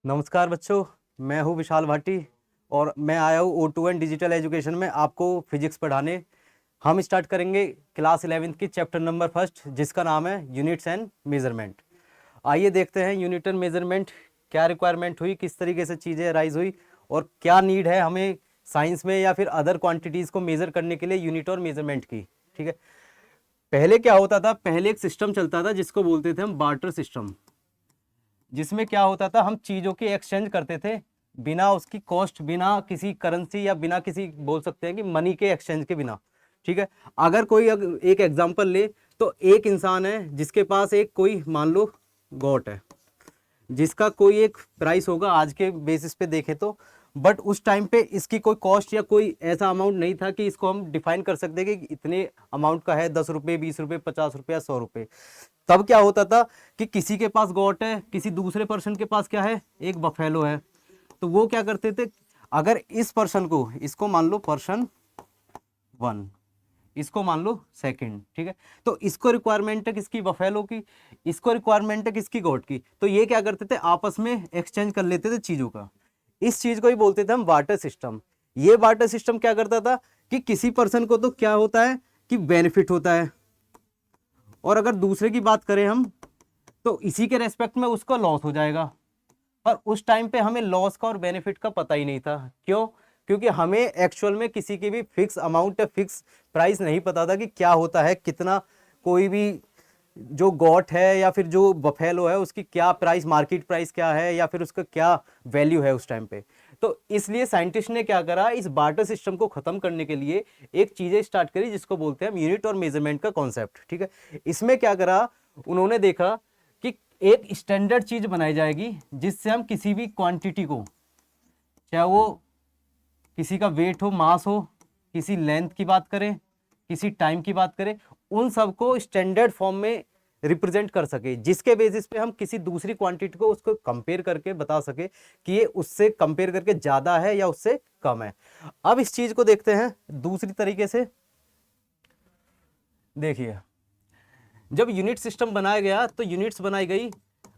नमस्कार बच्चों, मैं हूं विशाल भाटी और मैं आया हूं O2N डिजिटल एजुकेशन में आपको फिजिक्स पढ़ाने। हम स्टार्ट करेंगे क्लास 11th की चैप्टर नंबर फर्स्ट, जिसका नाम है यूनिट्स एंड मेजरमेंट। आइए देखते हैं यूनिट एंड मेजरमेंट क्या रिक्वायरमेंट हुई, किस तरीके से चीज़ें राइज हुई और क्या नीड है हमें साइंस में या फिर अदर क्वांटिटीज़ को मेज़र करने के लिए यूनिट और मेजरमेंट की। ठीक है, पहले क्या होता था, पहले एक सिस्टम चलता था जिसको बोलते थे हम बार्टर सिस्टम, जिसमें क्या होता था, हम चीज़ों की एक्सचेंज करते थे बिना उसकी कॉस्ट, बिना किसी करेंसी या बिना किसी, बोल सकते हैं कि मनी के एक्सचेंज के बिना। ठीक है, अगर कोई एक एग्जांपल ले तो एक इंसान है जिसके पास एक कोई मान लो गोट है, जिसका कोई एक प्राइस होगा आज के बेसिस पे देखें तो, बट उस टाइम पे इसकी कोई कॉस्ट या कोई ऐसा अमाउंट नहीं था कि इसको हम डिफाइन कर सकते कि इतने अमाउंट का है, 10 रुपये, 20 रुपये, 50 रुपये, 100 रुपये। तब क्या होता था कि किसी के पास गॉट है, किसी दूसरे पर्सन के पास क्या है, एक बफेलो है, तो वो क्या करते थे, अगर इस पर्सन को, इसको मान लो पर्सन 1, इसको मान लो सेकंड, ठीक है, तो इसको रिक्वायरमेंट है किसकी, बफेलो की, इसको रिक्वायरमेंट है किसकी, गॉट की। तो ये क्या करते थे, आपस में एक्सचेंज कर लेते थे चीजों का। इस चीज को ही बोलते थे हम बार्टर सिस्टम। ये बार्टर सिस्टम क्या करता था कि किसी पर्सन को तो क्या होता है कि बेनिफिट होता है, और अगर दूसरे की बात करें हम तो इसी के रेस्पेक्ट में उसको लॉस हो जाएगा। पर उस टाइम पे हमें लॉस का और बेनिफिट का पता ही नहीं था। क्यों? क्योंकि हमें एक्चुअल में किसी की भी फिक्स अमाउंट या फिक्स प्राइस नहीं पता था कि क्या होता है, कितना कोई भी जो गॉट है या फिर जो बफेलो है उसकी क्या प्राइस, मार्केट प्राइस क्या है या फिर उसका क्या वैल्यू है उस टाइम पे। तो इसलिए साइंटिस्ट ने क्या करा, इस बार्टर सिस्टम को खत्म करने के लिए एक चीजें स्टार्ट करी जिसको बोलते हैं हम यूनिट और मेजरमेंट का कॉन्सेप्ट। ठीक है, इसमें क्या करा, उन्होंने देखा कि एक स्टैंडर्ड चीज बनाई जाएगी जिससे हम किसी भी क्वांटिटी को, चाहे वो किसी का वेट हो, मास हो, किसी लेंथ की बात करें, किसी टाइम की बात करें, उन सबको स्टैंडर्ड फॉर्म में रिप्रेजेंट कर सके, जिसके बेसिस पे हम किसी दूसरी क्वांटिटी को उसको कंपेयर करके बता सके कि ये उससे कंपेयर करके ज्यादा है या उससे कम है। अब इस चीज को देखते हैं दूसरी तरीके से। देखिए, जब यूनिट सिस्टम बनाया गया तो यूनिट्स बनाई गई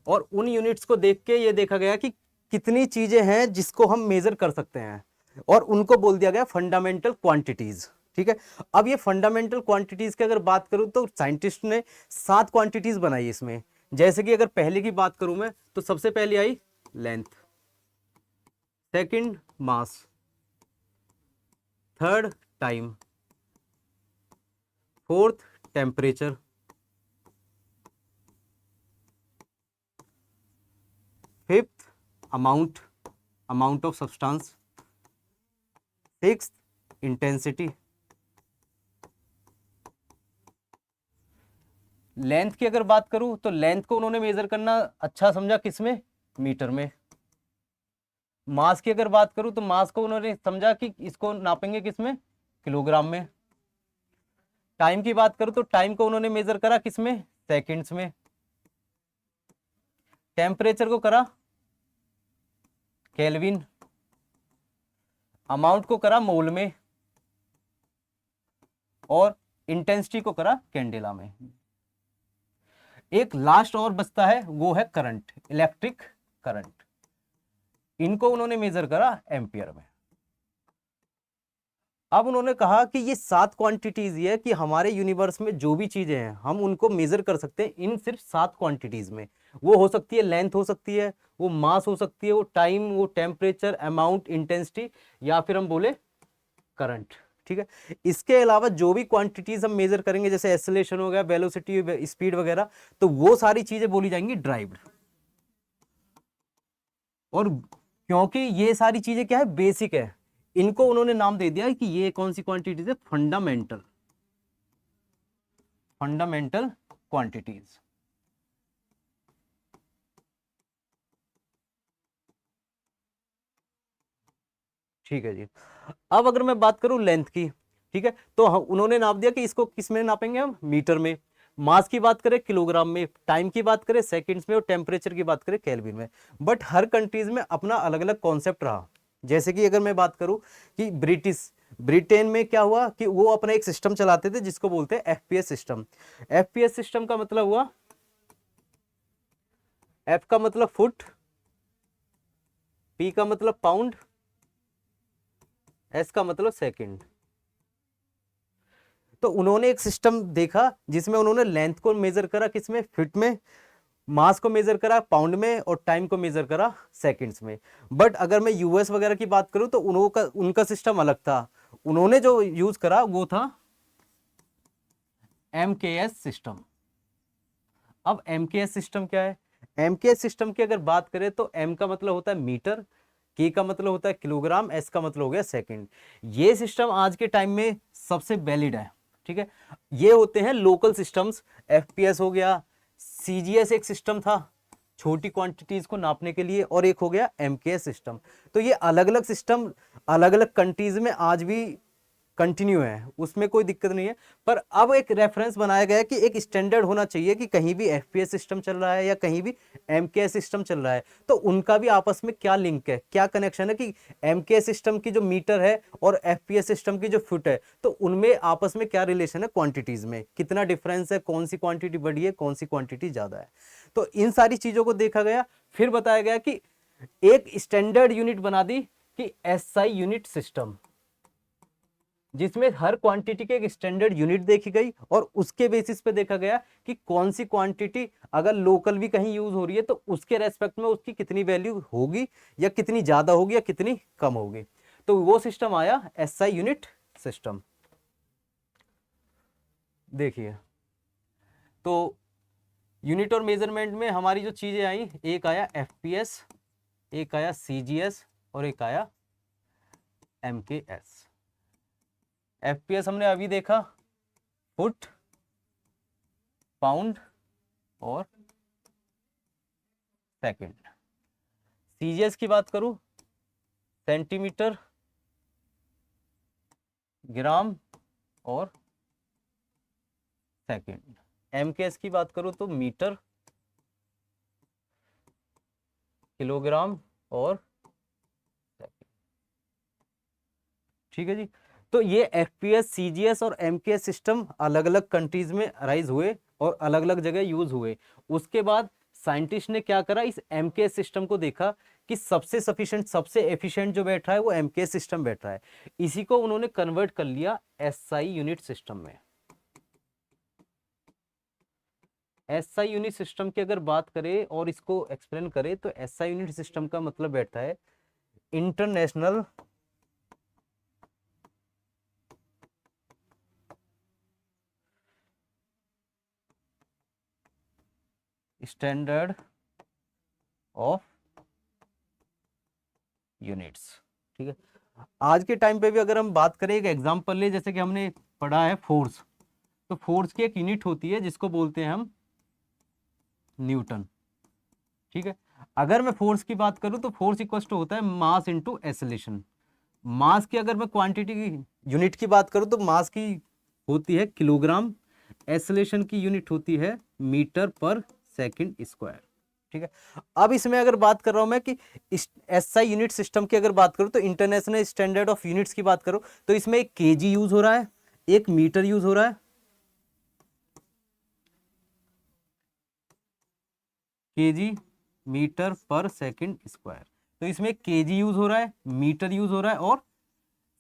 और उन यूनिट्स को देख के ये देखा गया कि कितनी चीजें हैं जिसको हम मेजर कर सकते हैं, और उनको बोल दिया गया फंडामेंटल क्वांटिटीज। ठीक है, अब ये फंडामेंटल क्वांटिटीज की अगर बात करूं तो साइंटिस्ट ने 7 क्वांटिटीज बनाई इसमें। जैसे कि अगर पहले की बात करूं मैं तो सबसे पहले आई length, second mass, third time, fourth temperature, fifth amount, amount of substance, sixth intensity. Length की अगर बात करूं तो लेंथ को उन्होंने मेजर करना अच्छा समझा किसमें, मीटर में। मास की अगर बात करूं तो मास को उन्होंने समझा कि इसको नापेंगे किसमें, किलोग्राम में। टाइम की बात करूं तो टाइम को उन्होंने मेजर करा किसमें, सेकंड्स में। टेम्परेचर को करा केल्विन, अमाउंट को करा मोल में, और इंटेंसिटी को करा कैंडेला में। एक लास्ट और बचता है, वो है करंट, इलेक्ट्रिक करंट। इनको उन्होंने मेजर करा एम्पियर में। अब उन्होंने कहा कि ये 7 क्वांटिटीज ये है कि हमारे यूनिवर्स में जो भी चीजें हैं हम उनको मेजर कर सकते हैं इन सिर्फ 7 क्वांटिटीज में। वो हो सकती है लेंथ, हो सकती है वो मास, हो सकती है वो टाइम, वो टेम्परेचर, अमाउंट, इंटेंसिटी, या फिर हम बोले करंट। ठीक है, इसके अलावा जो भी क्वांटिटीज हम मेजर करेंगे, जैसे एक्सेलरेशन हो गया, वेलोसिटी, स्पीड वगैरह, तो वो सारी चीजें बोली जाएंगी ड्राइव्ड। और क्योंकि ये सारी चीजें क्या है, बेसिक है, इनको उन्होंने नाम दे दिया कि ये कौन सी क्वांटिटीज है, फंडामेंटल, फंडामेंटल क्वांटिटीज। ठीक है जी। अब अगर मैं बात करूं लेंथ की, ठीक है, तो उन्होंने नाप दिया कि इसको किस में नापेंगे हम, मीटर में। मास की बात करें किलोग्राम में, टाइम की बात करें सेकंड्स में, और टेम्परेचर की बात करें केल्विन में। बट हर कंट्रीज में अपना अलग अलग कॉन्सेप्ट रहा। जैसे कि अगर मैं बात करूं कि ब्रिटेन में क्या हुआ कि वो अपना एक सिस्टम चलाते थे जिसको बोलते हैं एफपीएस सिस्टम। एफपीएस सिस्टम का मतलब हुआ, एफ का मतलब फुट, P का मतलब पाउंड, S का मतलब सेकंड। तो उन्होंने एक सिस्टम देखा जिसमें उन्होंने लेंथ को मेजर करा, किसमें, फीट में, मास को मेजर करा पाउंड में, और टाइम को मेजर करा सेकंड्स में। बट अगर मैं यूएस वगैरह की बात करूं तो उनका सिस्टम अलग था। उन्होंने जो यूज करा वो था MKS सिस्टम। अब MKS सिस्टम क्या है? MKS सिस्टम की अगर बात करें तो M का मतलब होता है मीटर, K का मतलब होता है किलोग्राम, S का मतलब हो गया सेकंड। ये सिस्टम आज के टाइम में सबसे वैलिड है, ठीक है। ये होते हैं लोकल सिस्टम्स। FPS हो गया, CGS एक सिस्टम था छोटी क्वांटिटीज को नापने के लिए, और एक हो गया MKS सिस्टम। तो ये अलग अलग सिस्टम अलग अलग कंट्रीज में आज भी कंटिन्यू है, उसमें कोई दिक्कत नहीं है। पर अब एक रेफरेंस बनाया गया है कि एक स्टैंडर्ड होना चाहिए कि कहीं भी FPS सिस्टम चल रहा है या कहीं भी MKS सिस्टम चल रहा है तो उनका भी आपस में क्या लिंक है, क्या कनेक्शन है, कि MKS सिस्टम की जो मीटर है और FPS सिस्टम की जो फुट है तो उनमें आपस में क्या रिलेशन है, क्वांटिटीज में कितना डिफरेंस है, कौन सी क्वांटिटी बड़ी है, कौन सी क्वांटिटी ज्यादा है। तो इन सारी चीजों को देखा गया, फिर बताया गया कि एक स्टैंडर्ड यूनिट बना दी कि SI यूनिट सिस्टम, जिसमें हर क्वांटिटी के एक स्टैंडर्ड यूनिट देखी गई और उसके बेसिस पे देखा गया कि कौन सी क्वांटिटी अगर लोकल भी कहीं यूज हो रही है तो उसके रेस्पेक्ट में उसकी कितनी वैल्यू होगी, या कितनी ज्यादा होगी या कितनी कम होगी। तो वो सिस्टम आया SI यूनिट सिस्टम। देखिए, तो यूनिट और मेजरमेंट में हमारी जो चीजें आई, एक आया FPS, एक आया CGS और एक आया MKS। FPS हमने अभी देखा, फुट, पाउंड और सेकंड। CGS की बात करूं, सेंटीमीटर, ग्राम और सेकंड। MKS की बात करूं तो मीटर, किलोग्राम और सेकंड। ठीक है जी। तो ये FPS, CGS और MKS सिस्टम अलग अलग कंट्रीज में अराइज हुए और अलग अलग जगह यूज हुए। उसके बाद साइंटिस्ट ने क्या करा, इस MKS सिस्टम को देखा कि सबसे सफिशिएंट, सबसे एफिशिएंट जो बैठ रहा है वो MKS सिस्टम बैठ रहा है। इसी को उन्होंने कन्वर्ट कर लिया SI यूनिट सिस्टम में। SI यूनिट सिस्टम की अगर बात करें और इसको एक्सप्लेन करें तो SI यूनिट सिस्टम का मतलब बैठता है इंटरनेशनल स्टैंडर्ड ऑफ यूनिट्स। ठीक है। आज के टाइम पे भी अगर हम बात करें, एक एग्जांपल ले, जैसे कि हमने पढ़ा है फोर्स, तो फोर्स की एक यूनिट होती है जिसको बोलते हैं हम न्यूटन। ठीक है। अगर मैं फोर्स की बात करूं तो फोर्स इक्वल टू होता है मास इनटू एक्सेलरेशन। मास की अगर मैं क्वांटिटी की यूनिट की बात करूं तो मास की होती है किलोग्राम, एक्सेलरेशन की यूनिट होती है मीटर पर सेकंड स्क्वायर। ठीक है। अब इसमें अगर बात कर रहा हूं मैं कि SI यूनिट सिस्टम की अगर बात करूं तो इंटरनेशनल स्टैंडर्ड ऑफ यूनिट्स की बात करूं तो इसमें एक केजी यूज हो रहा है, एक मीटर यूज हो रहा है, केजी मीटर पर सेकंड स्क्वायर। तो इसमें केजी यूज हो रहा है, मीटर यूज हो रहा है और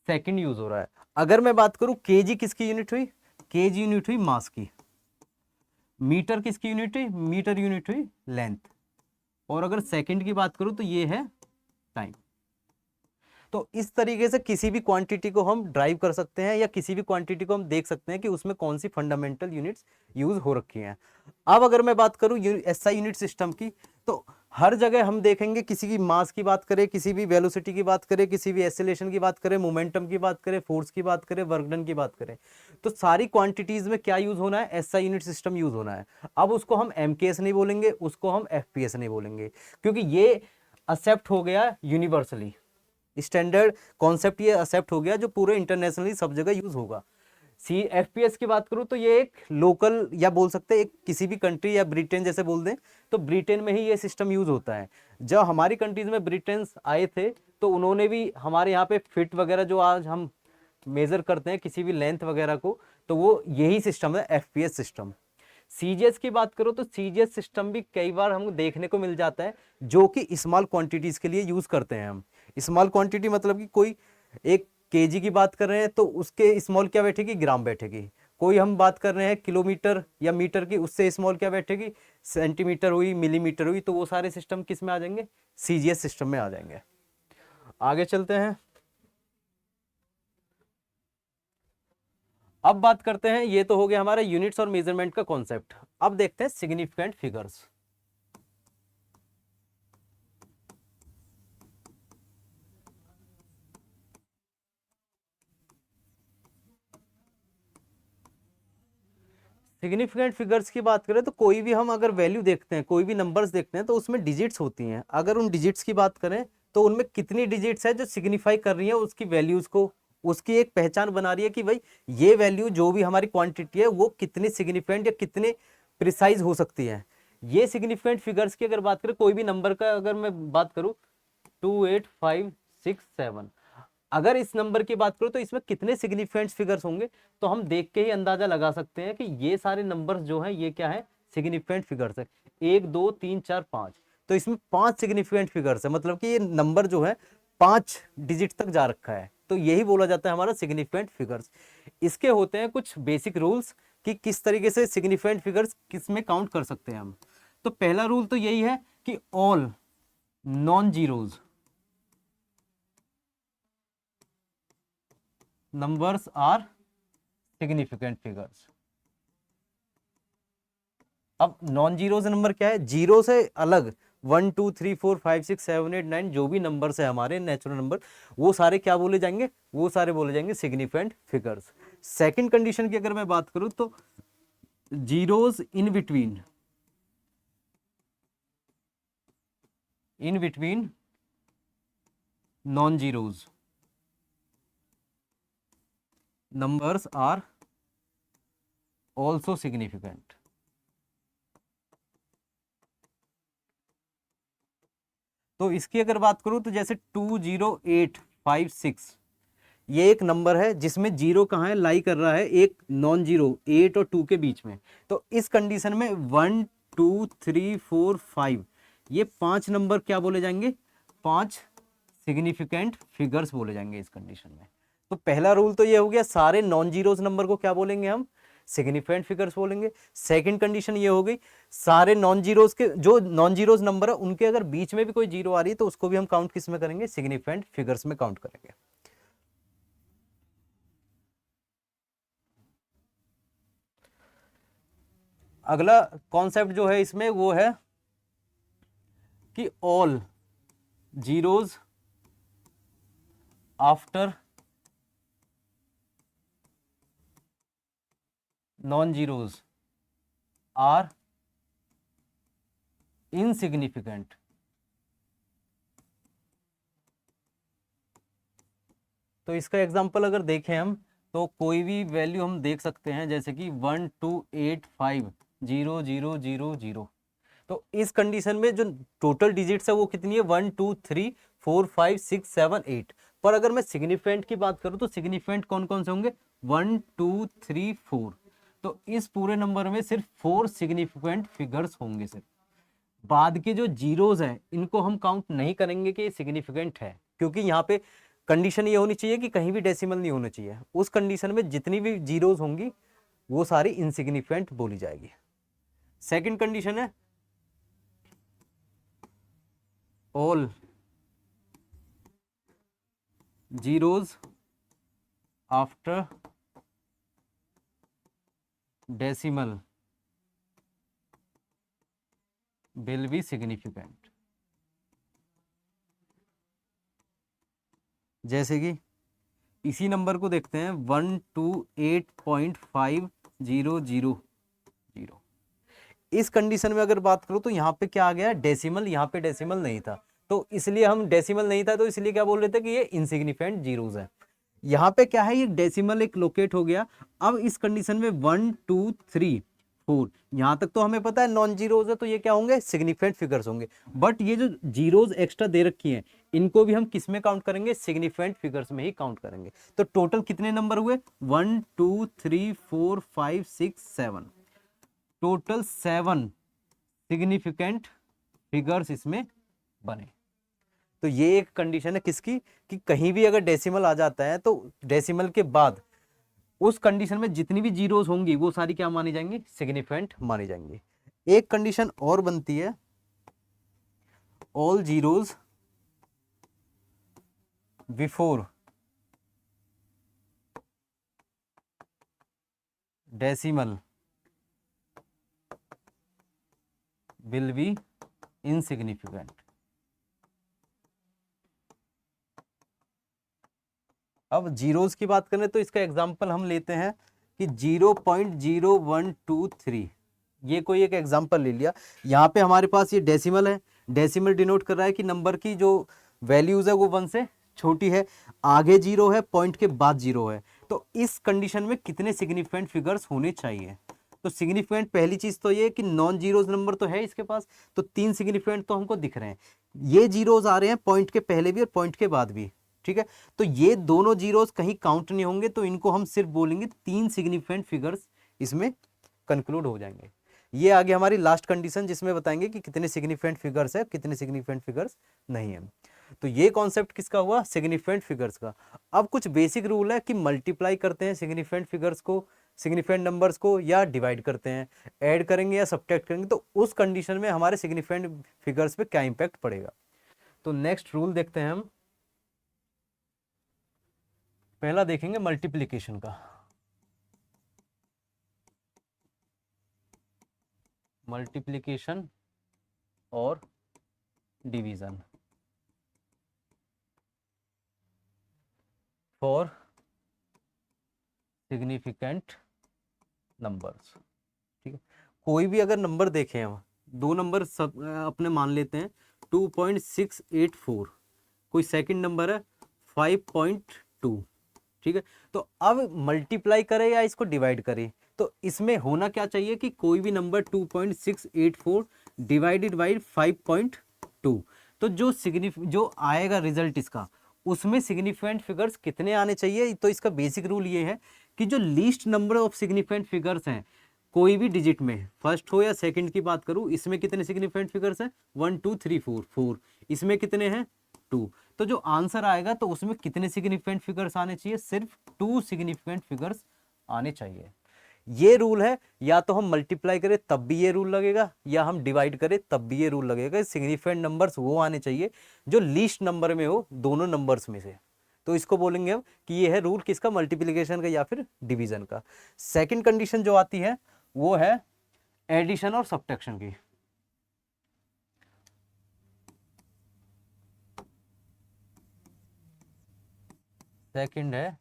सेकंड यूज हो रहा है। अगर मैं बात करूं केजी किसकी यूनिट हुई, केजी यूनिट हुई मास की, मीटर किसकी यूनिट हुई, मीटर यूनिट हुई लेंथ, और अगर सेकंड की बात करूं तो ये है टाइम। तो इस तरीके से किसी भी क्वांटिटी को हम ड्राइव कर सकते हैं या किसी भी क्वांटिटी को हम देख सकते हैं कि उसमें कौन सी फंडामेंटल यूनिट्स यूज हो रखी हैं। अब अगर मैं बात करूं SI यूनिट सिस्टम की, तो हर जगह हम देखेंगे, किसी की मास की बात करें, किसी भी वेलोसिटी की बात करें, किसी भी एक्सेलरेशन की बात करें, मोमेंटम की बात करें, फोर्स की बात करें, वर्क डन की बात करें, तो सारी क्वांटिटीज में क्या यूज होना है, SI यूनिट सिस्टम यूज होना है। अब उसको हम MKS नहीं बोलेंगे, उसको हम FPS नहीं बोलेंगे, क्योंकि ये एक्सेप्ट हो गया यूनिवर्सली, स्टैंडर्ड कॉन्सेप्ट ये एक्सेप्ट हो गया जो पूरे इंटरनेशनली सब जगह यूज होगा। FPS की बात करूं तो ये एक लोकल, या बोल सकते हैं एक किसी भी कंट्री, या ब्रिटेन जैसे बोल दें तो ब्रिटेन में ही ये सिस्टम यूज होता है। जब हमारी कंट्रीज में ब्रिटेन आए थे तो उन्होंने भी हमारे यहाँ पे फिट वगैरह जो आज हम मेजर करते हैं किसी भी लेंथ वगैरह को, तो वो यही सिस्टम है FPS सिस्टम। सीजीएस की बात करो तो सीजीएस सिस्टम भी कई बार हमको देखने को मिल जाता है, जो कि स्मॉल क्वांटिटीज के लिए यूज करते हैं हम। स्मॉल क्वांटिटी मतलब कि कोई एक केजी की बात कर रहे हैं तो उसके स्मॉल क्या बैठेगी, ग्राम बैठेगी। कोई हम बात कर रहे हैं किलोमीटर या मीटर की, उससे स्मॉल क्या बैठेगी, सेंटीमीटर हुई, मिलीमीटर हुई। तो वो सारे सिस्टम किस में आ जाएंगे, सीजीएस सिस्टम में आ जाएंगे। आगे चलते हैं। अब बात करते हैं, ये तो हो गया हमारा यूनिट्स और मेजरमेंट का कॉन्सेप्ट। अब देखते हैं सिग्निफिकेंट फिगर्स। सिग्निफिकेंट फिगर्स की बात करें तो कोई भी हम अगर वैल्यू देखते हैं, कोई भी नंबर्स देखते हैं तो उसमें डिजिट्स होती हैं। अगर उन डिजिट्स की बात करें तो उनमें कितनी डिजिट्स है जो सिग्निफाई कर रही है उसकी वैल्यूज को, उसकी एक पहचान बना रही है कि भाई ये वैल्यू जो भी हमारी क्वांटिटी है वो कितनी सिग्निफिकेंट या कितने प्रिसाइज हो सकती है। ये सिग्निफिकेंट फिगर्स की अगर बात करें, कोई भी नंबर का अगर मैं बात करूं 28567, अगर इस नंबर की बात करूं तो इसमें कितने सिग्निफिकेंट फिगर्स होंगे, तो हम देख के ही अंदाजा लगा सकते हैं कि ये सारे नंबर्स जो हैं ये क्या है, सिग्निफिकेंट फिगर्स है। 1 2 3 4 5, तो इसमें 5 सिग्निफिकेंट फिगर्स है, मतलब कि ये नंबर जो है 5 डिजिट तक जा रखा है, तो यही बोला जाता है हमारा सिग्निफिकेंट फिगर्स। इसके होते हैं कुछ बेसिक रूल्स कि किस तरीके से सिग्निफिकेंट फिगर्स किस में काउंट कर सकते हैं हम। तो पहला रूल तो यही है कि all non zeros numbers are significant figures. अब नॉन जीरोज नंबर क्या है, जीरो से अलग 1 2 3 4 5 6 7 8 9 जो भी नंबर्स है हमारे नेचुरल नंबर, वो सारे क्या बोले जाएंगे, वो सारे बोले जाएंगे सिग्निफिकेंट फिगर्स। सेकंड कंडीशन की अगर मैं बात करूं तो zeros in between non zeros numbers are also significant। तो इसकी अगर बात करूं तो जैसे 20856 ये एक नंबर है जिसमें जीरो कहाँ है, लाई कर रहा है एक नॉन जीरो 8 और 2 के बीच में। तो इस कंडीशन में 1 2 3 4 5 ये 5 नंबर क्या बोले जाएंगे, 5 सिग्निफिकेंट फिगर्स बोले जाएंगे इस कंडीशन में। तो पहला रूल तो ये हो गया, सारे नॉन जीरोज नंबर को क्या बोलेंगे हम, सिग्निफिकेंट फिगर्स बोलेंगे। सेकंड कंडीशन ये हो गई, सारे नॉन जीरोज के जो नॉन जीरोज नंबर है उनके अगर बीच में भी कोई जीरो आ रही है तो उसको भी हम काउंट किस में करेंगे, सिग्निफिकेंट फिगर्स में काउंट करेंगे। अगला कॉन्सेप्ट जो है इसमें वो है कि all zeros after non zeros are insignificant. तो इसका एग्जांपल अगर देखें हम तो कोई भी वैल्यू हम देख सकते हैं, जैसे कि 1 2 8 5 0 0 0 0। तो इस कंडीशन में जो टोटल डिजिट्स है वो कितनी है, 1 2 3 4 5 6 7 8। पर अगर मैं सिग्निफिकेंट की बात करूं तो सिग्निफिकेंट कौन कौन से होंगे, 1 2 3 4। तो इस पूरे नंबर में सिर्फ 4 सिग्निफिकेंट फिगर्स होंगे। सिर्फ बाद के जो जीरोज हैं इनको हम काउंट नहीं करेंगे कि ये सिग्निफिकेंट है, क्योंकि यहाँ पे कंडीशन ये होनी चाहिए कि कहीं भी डेसिमल नहीं होना चाहिए। उस कंडीशन में जितनी भी जीरोज होंगी वो सारी इनसिग्निफिकेंट बोली जाएगी। सेकंड कंडीशन है all zeros after decimal will be significant. जैसे कि इसी नंबर को देखते हैं 128.500। इस कंडीशन में अगर बात करूं तो यहाँ पे क्या आ गया, डेसिमल, यहाँ पे डेसिमल नहीं था, तो इसलिए हम डेसिमल नहीं था तो इसलिए क्या बोल रहे थे कि ये इनसिग्निफिकेंट जीरोज है। यहाँ पे क्या है, ये डेसिमल एक लोकेट हो गया। अब इस कंडीशन में 1 2 3 4 यहाँ तक तो हमें पता है नॉन जीरोज है, तो ये क्या होंगे, सिग्निफिकेंट फिगर्स होंगे। बट ये जो जीरोज एक्स्ट्रा दे रखी हैं इनको भी हम किस में काउंट करेंगे, सिग्निफिकेंट फिगर्स में ही काउंट करेंगे। तो टोटल कितने नंबर हुए, 1 2 3 4 5 6 7। टोटल 7 सिग्निफिकेंट फिगर्स इसमें बने। तो ये एक कंडीशन है किसकी, कि कहीं भी अगर डेसिमल आ जाता है तो डेसिमल के बाद उस कंडीशन में जितनी भी जीरोस होंगी वो सारी क्या मानी जाएंगी, सिग्निफिकेंट मानी जाएंगी। एक कंडीशन और बनती है, all zeros before decimal will be insignificant. अब जीरोस की बात करें तो इसका एग्जांपल हम लेते हैं कि 0.0123, ये कोई एक एग्जांपल ले लिया। यहाँ पे हमारे पास ये डेसिमल है, डेसिमल डिनोट कर रहा है कि नंबर की जो वैल्यूज है वो 1 से छोटी है, आगे जीरो है, पॉइंट के बाद जीरो है। तो इस कंडीशन में कितने सिग्निफिकेंट फिगर्स होने चाहिए। तो सिग्निफिकेंट पहली चीज तो ये कि नॉन जीरोज नंबर तो है इसके पास, तो 3 सिग्निफिकेंट तो हमको दिख रहे हैं, ये जीरोज आ रहे हैं पॉइंट के पहले भी और पॉइंट के बाद भी, ठीक है। तो ये दोनों जीरोस कहीं काउंट नहीं होंगे, तो इनको हम सिर्फ बोलेंगे 3 सिग्निफिकेंट फिगर्स इसमें कंक्लूड हो जाएंगे। ये आगे हमारी लास्ट कंडीशन जिसमें बताएंगे कि कितने सिग्निफिकेंट फिगर्स है, कितने सिग्निफिकेंट फिगर्स नहीं है। तो ये कॉन्सेप्ट किसका हुआ, सिग्निफिकेंट फिगर्स का। अब कुछ बेसिक रूल है कि मल्टीप्लाई करते हैं सिग्निफिकेंट फिगर्स को, सिग्निफिकेंट नंबर्स को, या डिवाइड करते हैं, ऐड करेंगे या सब्ट्रैक्ट करेंगे, तो उस कंडीशन में हमारे सिग्निफिकेंट फिगर्स पे क्या इंपैक्ट पड़ेगा। तो नेक्स्ट रूल देखते हैं हम। पहला देखेंगे मल्टीप्लिकेशन का। मल्टीप्लिकेशन और डिवीजन फॉर सिग्निफिकेंट नंबर्स, ठीक है। कोई भी अगर नंबर देखें हम, दो नंबर सब अपने मान लेते हैं 2.684, कोई सेकंड नंबर है 5.2, ठीक है। तो अब मल्टीप्लाई करें या इसको डिवाइड करें, तो इसमें होना क्या चाहिए कि कोई भी नंबर 2.684 डिवाइडेड बाई 5.2, तो जो आएगा रिजल्ट इसका, उसमें सिग्निफिकेंट फिगर्स कितने आने चाहिए। तो इसका बेसिक रूल ये है कि जो least number of significant figures हैं कोई भी डिजिट में, फर्स्ट हो या सेकंड की बात करूं, इसमें कितने सिग्निफिकेंट फिगर्स हैं 1 2 3 4 4, इसमें कितने हैं 2। तो जो आंसर आएगा तो उसमें कितने सिग्निफिकेंट फिगर्स आने चाहिए, सिर्फ 2 सिग्निफिकेंट फिगर्स आने चाहिए। ये रूल है, या तो हम मल्टीप्लाई करें तब भी ये रूल लगेगा, या हम डिवाइड करें तब भी ये रूल लगेगा। सिग्निफिकेंट नंबर्स वो आने चाहिए जो लीस्ट नंबर में हो दोनों नंबर्स में से। तो इसको बोलेंगे हम कि ये है रूल किसका, मल्टीप्लिकेशन का या फिर डिवीजन का। सेकंड कंडीशन जो आती है वो है एडिशन और सब्ट्रैक्शन की। सेकंड है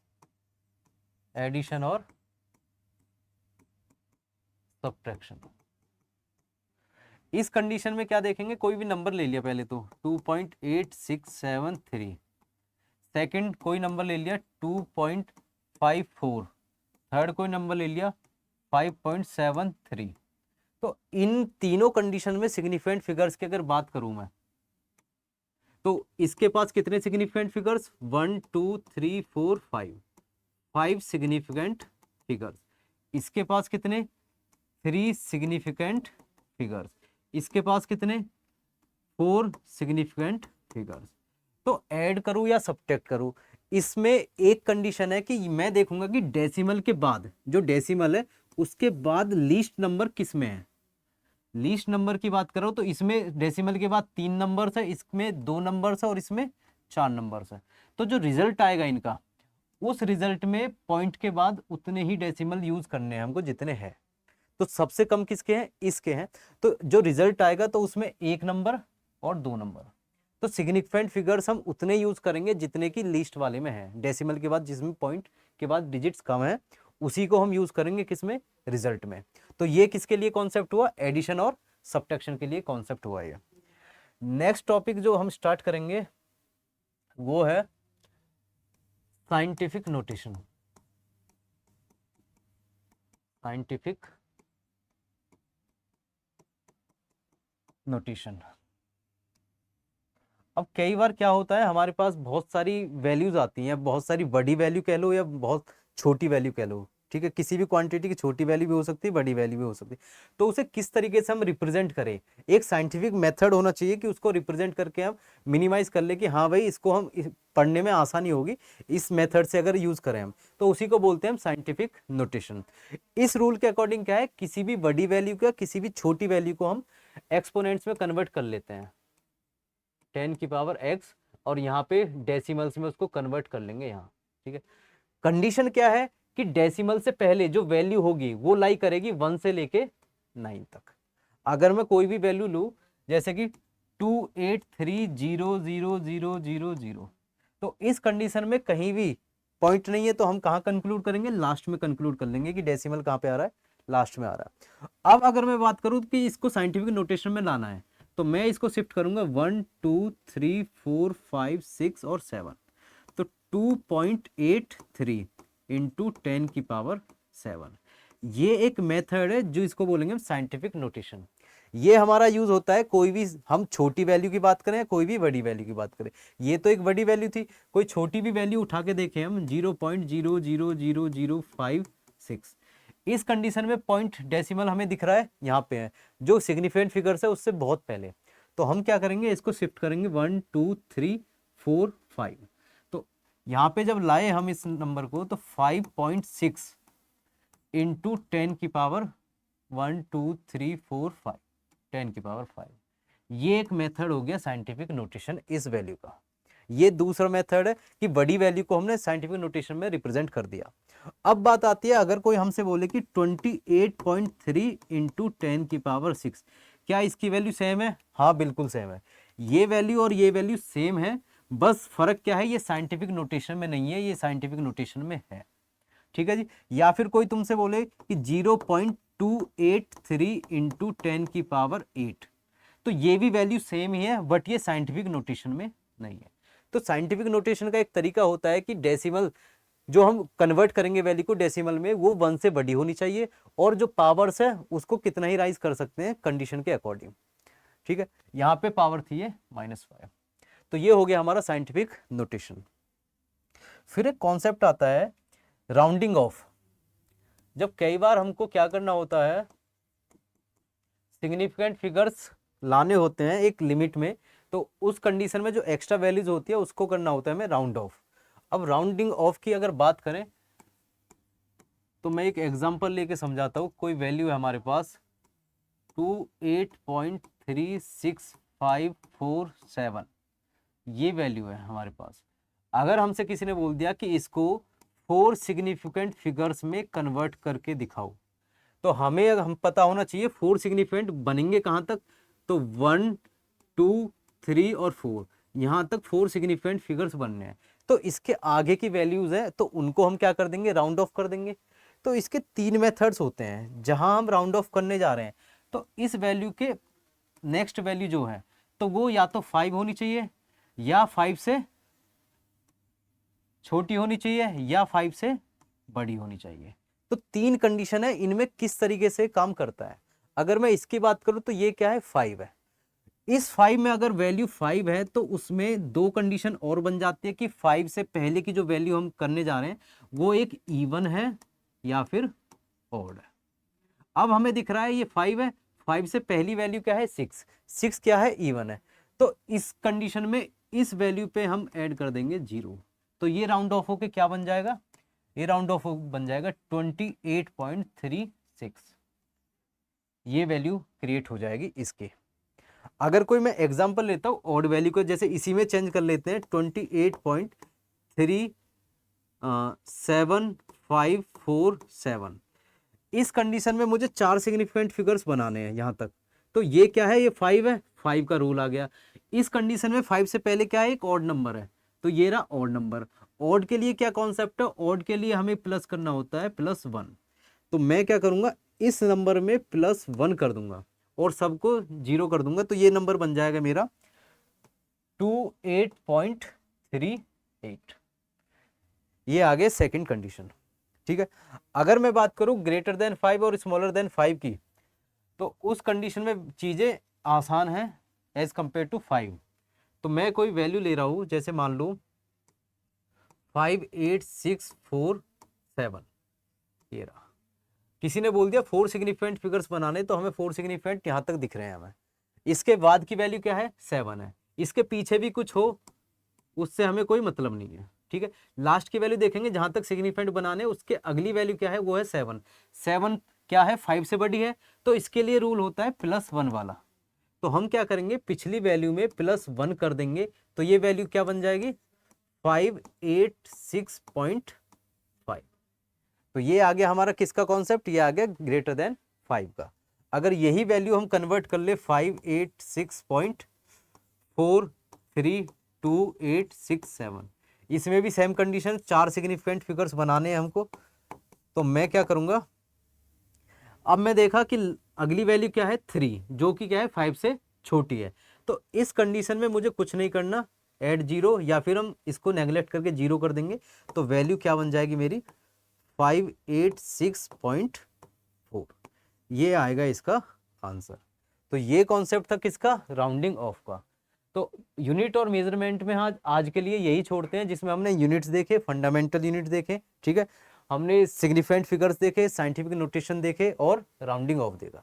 एडिशन और सब्ट्रैक्शन। इस कंडीशन में क्या देखेंगे, कोई भी नंबर ले लिया पहले तो 2.8673, सेकंड कोई नंबर ले लिया 2.54, थर्ड कोई नंबर ले लिया 5.73। तो इन तीनों कंडीशन में सिग्निफिकेंट फिगर्स की अगर बात करूं मैं, तो इसके पास कितने सिग्निफिकेंट फिगर्स 1 2 3 4 5 सिग्निफिकेंट फिगर्स। इसके पास कितने 3 सिग्निफिकेंट फिगर्स। इसके पास कितने 4 सिग्निफिकेंट फिगर्स। तो ऐड करूं या सब्ट्रैक्ट करूं, इसमें एक कंडीशन है कि मैं देखूंगा कि डेसिमल के बाद, जो डेसिमल है उसके बाद लीस्ट नंबर किस में है। लीस्ट नंबर की बात करो तो इसमें डेसिमल के बाद 3 नंबर्स है, इसमें 2 नंबर्स है और इसमें 4 नंबर्स है। तो जो रिजल्ट आएगा इनका, उस रिजल्ट में पॉइंट के बाद उतने ही डेसिमल यूज करने हैं हमको जितने हैं। तो सबसे कम किसके हैं, इसके हैं। तो जो रिजल्ट आएगा तो उसमें 1 नंबर और 2 नंबर। तो सिग्निफिकेंट फिगर्स हम उतने यूज करेंगे जितने की लिस्ट वाले में है, डेसिमल के बाद जिसमें पॉइंट के बाद डिजिट्स कम है उसी को हम यूज करेंगे किसमें, रिजल्ट में। तो ये किसके लिए कॉन्सेप्ट हुआ, एडिशन और सब्ट्रैक्शन के लिए कॉन्सेप्ट हुआ ये। नेक्स्ट टॉपिक जो हम स्टार्ट करेंगे वो है साइंटिफिक नोटेशन। Scientific notation. अब कई बार क्या होता है, हमारे पास बहुत सारी वैल्यूज आती हैं, बहुत सारी बड़ी वैल्यू कह लो या बहुत छोटी वैल्यू कह लो, ठीक है, किसी भी क्वांटिटी की छोटी वैल्यू भी हो सकती है, बड़ी वैल्यू भी हो सकती है। तो उसे किस तरीके से हम रिप्रेजेंट करें, एक साइंटिफिक मेथड होना चाहिए कि उसको रिप्रेजेंट करके हम मिनिमाइज कर ले कि हाँ भाई इसको हम पढ़ने में आसानी होगी इस मेथड से अगर यूज करें हम, तो उसी को बोलते हैं हम साइंटिफिक नोटेशन। इस रूल के अकॉर्डिंग क्या है, किसी भी बड़ी वैल्यू का किसी भी छोटी वैल्यू को हम एक्सपोनेंट्स में कन्वर्ट कर लेते हैं, 10 की पावर x, और यहाँ पे डेसिमल्स में उसको कन्वर्ट कर लेंगे यहाँ। ठीक है, कंडीशन क्या है कि डेसिमल से पहले जो वैल्यू होगी वो लाई करेगी 1 से लेके 9 तक। अगर मैं कोई भी वैल्यू लूँ जैसे कि 283000000, तो इस कंडीशन में कहीं भी पॉइंट नहीं है, तो हम कहाँ कंक्लूड करेंगे, लास्ट में कंक्लूड कर लेंगे कि डेसिमल कहाँ पे आ रहा है, लास्ट में आ रहा है। अब अगर मैं बात करूँ कि इसको साइंटिफिक नोटेशन में लाना है, तो मैं इसको शिफ्ट करूंगा 1 2 3 4 5 6 और 7, तो 2.83 इंटू 10 की पावर 7, ये एक मेथड है जो इसको बोलेंगे हम साइंटिफिक नोटेशन। ये हमारा यूज होता है कोई भी हम छोटी वैल्यू की बात करें, कोई भी बड़ी वैल्यू की बात करें। ये तो एक बड़ी वैल्यू थी, कोई छोटी भी वैल्यू उठा के देखें हम 0.0000056, इस कंडीशन में पॉइंट डेसिमल हमें दिख रहा है यहाँ पे है, जो सिग्निफिकेंट फिगर्स है उससे बहुत पहले। तो हम क्या करेंगे, इसको शिफ्ट करेंगे 1 2 3 4 5, तो यहाँ पे जब लाए हम इस नंबर को तो 5.6 इंटू 10 की पावर 1 2 3 4 5, 10 की पावर 5, ये एक मेथड हो गया साइंटिफिक नोटेशन इस वैल्यू का। ये दूसरा मेथड है कि बड़ी वैल्यू को हमने साइंटिफिक नोटेशन में रिप्रेजेंट कर दिया। अब बात आती है, अगर कोई हमसे बोले कि 28.3 इंटू 10 की पावर 6, क्या इसकी वैल्यू सेम है? हाँ बिल्कुल सेम है, ये वैल्यू और ये वैल्यू सेम है, बस फर्क क्या है, ये साइंटिफिक नोटेशन में नहीं है, ये साइंटिफिक नोटेशन में है। ठीक है जी। या फिर कोई तुमसे बोले कि 0.283 इंटू 10 की पावर 8, तो ये भी वैल्यू सेम ही है, बट ये साइंटिफिक नोटेशन में नहीं है। तो साइंटिफिक नोटेशन का एक तरीका होता है कि डेसिमल जो हम कन्वर्ट करेंगे वैल्यू को डेसिमल में, वो 1 से बड़ी होनी चाहिए, और जो पावर्स है उसको कितना ही राइज कर सकते हैं कंडीशन के अकॉर्डिंग। ठीक है, यहाँ पे पावर थी ये -5, तो ये हो गया हमारा साइंटिफिक नोटेशन। फिर एक कॉन्सेप्ट आता है राउंडिंग ऑफ। जब कई बार हमको क्या करना होता है, सिग्निफिकेंट फिगर्स लाने होते हैं एक लिमिट में, तो उस कंडीशन में जो एक्स्ट्रा वैल्यूज होती है उसको करना होता है हमें राउंड ऑफ। अब राउंडिंग ऑफ की अगर बात करें तो मैं एक एग्जांपल लेके समझाता हूँ। कोई वैल्यू है हमारे पास 28.36547, ये वैल्यू है हमारे पास। अगर हमसे किसी ने बोल दिया कि इसको 4 सिग्निफिकेंट फिगर्स में कन्वर्ट करके दिखाओ, तो हमें हम पता होना चाहिए 4 सिग्निफिकेंट बनेंगे कहाँ तक, तो 1 2 3 और 4, यहाँ तक 4 सिग्निफिकेंट फिगर्स बनने हैं। तो इसके आगे की वैल्यूज है तो उनको हम क्या कर देंगे, राउंड ऑफ कर देंगे। तो इसके 3 मेथड्स होते हैं जहां हम राउंड ऑफ करने जा रहे हैं। तो इस वैल्यू के नेक्स्ट वैल्यू जो है तो वो या तो 5 होनी चाहिए, या 5 से छोटी होनी चाहिए, या 5 से बड़ी होनी चाहिए। तो 3 कंडीशन है, इनमें किस तरीके से काम करता है। अगर मैं इसकी बात करूं तो ये क्या है, 5 है। इस 5 में अगर वैल्यू 5 है तो उसमें 2 कंडीशन और बन जाती है कि 5 से पहले की जो वैल्यू हम करने जा रहे हैं वो एक इवन है या फिर ऑड है। अब हमें दिख रहा है ये 5 है, 5 से पहली वैल्यू क्या है, 6, 6 क्या है, इवन है। तो इस कंडीशन में इस वैल्यू पे हम ऐड कर देंगे 0, तो ये राउंड ऑफ होके क्या बन जाएगा, ये राउंड ऑफ बन जाएगा 28.36, ये वैल्यू क्रिएट हो जाएगी इसके। अगर कोई मैं एग्जांपल लेता हूँ ऑड वैल्यू को, जैसे इसी में चेंज कर लेते हैं 28.37547, इस कंडीशन में मुझे 4 सिग्निफिकेंट फिगर्स बनाने हैं यहाँ तक। तो ये क्या है, ये 5 है, 5 का रूल आ गया। इस कंडीशन में 5 से पहले क्या है, एक ऑड नंबर है, तो ये रहा ऑड नंबर। ऑड के लिए क्या कॉन्सेप्ट है, ऑड के लिए हमें प्लस करना होता है +1। तो मैं क्या करूंगा, इस नंबर में +1 कर दूंगा और सबको 0 कर दूंगा, तो ये नंबर बन जाएगा मेरा 28.38। ये आ गए सेकंड कंडीशन। ठीक है, अगर मैं बात करूं ग्रेटर देन 5 और स्मॉलर देन 5 की, तो उस कंडीशन में चीजें आसान हैं एज कंपेयर टू 5। तो मैं कोई वैल्यू ले रहा हूं, जैसे मान लो 58647, ये रहा। किसी ने बोल दिया 4 सिग्निफिकेंट फिगर्स बनाने, तो हमें 4 सिग्निफिकेंट यहाँ तक दिख रहे हैं हमें। इसके बाद की वैल्यू क्या है, 7 है। इसके पीछे भी कुछ हो उससे हमें कोई मतलब नहीं है, ठीक है। लास्ट की वैल्यू देखेंगे जहां तक सिग्निफिकेंट बनाने, उसके अगली वैल्यू क्या है, वो है 7। 7 क्या है, 5 से बड़ी है, तो इसके लिए रूल होता है +1 वाला। तो हम क्या करेंगे, पिछली वैल्यू में +1 कर देंगे, तो ये वैल्यू क्या बन जाएगी, 586.5। तो ये आ गया हमारा किसका कॉन्सेप्ट, ये आ गया ग्रेटर देन 5 का। अगर यही वैल्यू हम कन्वर्ट कर ले 586.4328867, इसमें भी सेम कंडीशन, 4 सिग्निफिकेंट फिगर्स बनाने हैं हमको। तो मैं क्या करूंगा, अब मैं देखा कि अगली वैल्यू क्या है 3, जो कि क्या है 5 से छोटी है। तो इस कंडीशन में मुझे कुछ नहीं करना, ऐड 0, या फिर हम इसको नेगलेक्ट करके 0 कर देंगे। तो वैल्यू क्या बन जाएगी मेरी, 586.4, ये आएगा इसका आंसर। तो ये कॉन्सेप्ट था किसका, राउंडिंग ऑफ का। तो यूनिट और मेजरमेंट में आज के लिए यही छोड़ते हैं, जिसमें हमने यूनिट्स देखे, फंडामेंटल यूनिट देखे, ठीक है, हमने सिग्निफिकेंट फिगर्स देखे, साइंटिफिक नोटेशन देखे और राउंडिंग ऑफ देखा।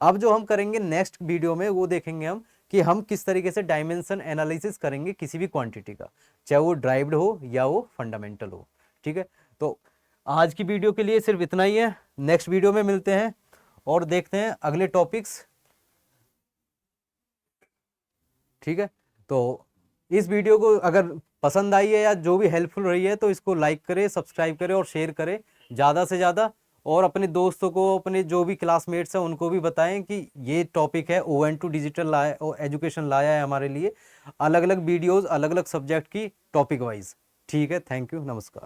अब जो हम करेंगे नेक्स्ट वीडियो में, वो देखेंगे हम कि हम किस तरीके से डायमेंशन एनालिसिस करेंगे किसी भी क्वांटिटी का, चाहे वो ड्राइव्ड हो या वो फंडामेंटल हो, ठीक है। तो आज की वीडियो के लिए सिर्फ इतना ही है। नेक्स्ट वीडियो में मिलते हैं और देखते हैं अगले टॉपिक्स, ठीक है। तो इस वीडियो को अगर पसंद आई है या जो भी हेल्पफुल रही है, तो इसको लाइक करें, सब्सक्राइब करें और शेयर करें ज़्यादा से ज़्यादा। और अपने दोस्तों को, अपने जो भी क्लासमेट्स हैं उनको भी बताएं कि ये टॉपिक है, ON2 डिजिटल एजुकेशन लाया है हमारे लिए अलग अलग वीडियोस, अलग अलग सब्जेक्ट की टॉपिक वाइज, ठीक है। थैंक यू, नमस्कार।